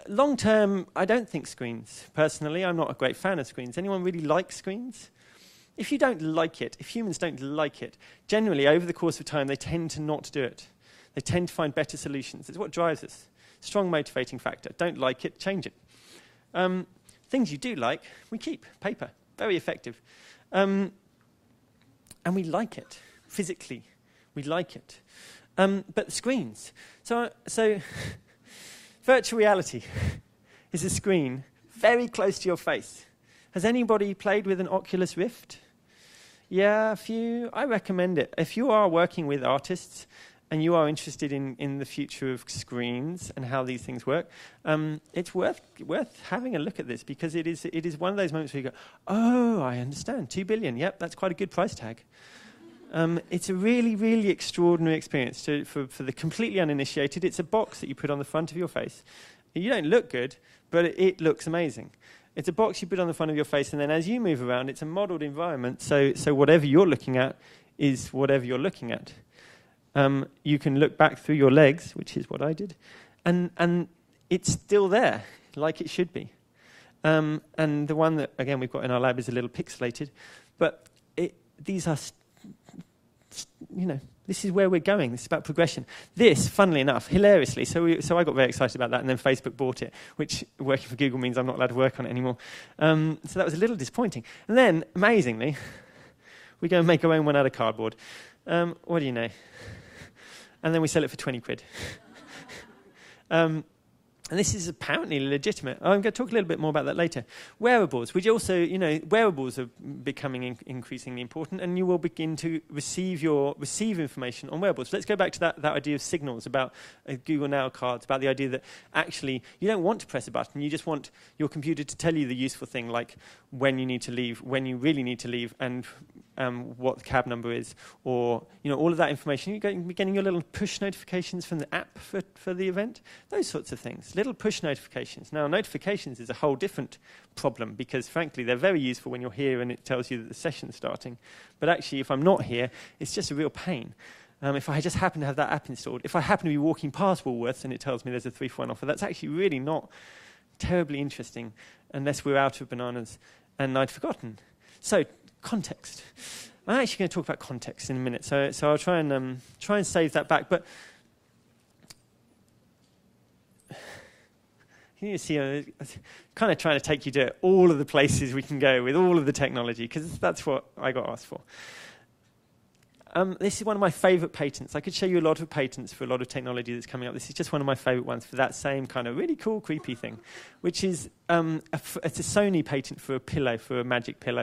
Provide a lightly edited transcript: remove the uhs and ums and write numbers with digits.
long term, I don't think screens. Personally, I'm not a great fan of screens. Anyone really like screens? If you don't like it, if humans don't like it, generally over the course of time, they tend to not do it. They tend to find better solutions. It's what drives us. Strong motivating factor. Don't like it, change it. Things you do like, we keep. Paper, very effective. And we like it, physically. We like it. But screens. So virtual reality is a screen very close to your face. Has anybody played with an Oculus Rift? Yeah, a few. I recommend it. If you are working with artists and you are interested in the future of screens and how these things work, it's worth having a look at this, because it is one of those moments where you go, oh, I understand, 2 billion, yep, that's quite a good price tag. It's a really, really extraordinary experience for the completely uninitiated. It's a box that you put on the front of your face. You don't look good, but it looks amazing. It's a box you put on the front of your face, and then as you move around, it's a modeled environment, so whatever you're looking at is whatever you're looking at. You can look back through your legs, which is what I did, and it's still there, like it should be. And the one that, again, we've got in our lab is a little pixelated, but these are, this is where we're going. This is about progression. This, funnily enough, hilariously, so I got very excited about that, and then Facebook bought it, which working for Google means I'm not allowed to work on it anymore. So that was a little disappointing. And then, amazingly, we go and make our own one out of cardboard. What do you know? And then we sell it for 20 quid. And this is apparently legitimate. I'm going to talk a little bit more about that later. Wearables, which also, wearables are becoming increasingly important, and you will begin to receive information on wearables. Let's go back to that idea of signals, about Google Now cards, about the idea that actually you don't want to press a button, you just want your computer to tell you the useful thing, like when you need to leave, when you really need to leave, and what the cab number is, or all of that information. You're getting your little push notifications from the app for the event, those sorts of things. Little push notifications. Now, notifications is a whole different problem, because frankly they're very useful when you're here and it tells you that the session's starting. But actually, if I'm not here, it's just a real pain. If I just happen to have that app installed, if I happen to be walking past Woolworths and it tells me there's a 3-for-1 offer, that's actually really not terribly interesting unless we're out of bananas and I'd forgotten. So, context. I'm actually going to talk about context in a minute, so I'll try and save that back. But you see, kind of trying to take you to all of the places we can go with all of the technology, because that's what I got asked for. This is one of my favorite patents. I could show you a lot of patents for a lot of technology that's coming up. This is just one of my favorite ones for that same kind of really cool, creepy thing, which is it's a Sony patent for a pillow, for a magic pillow.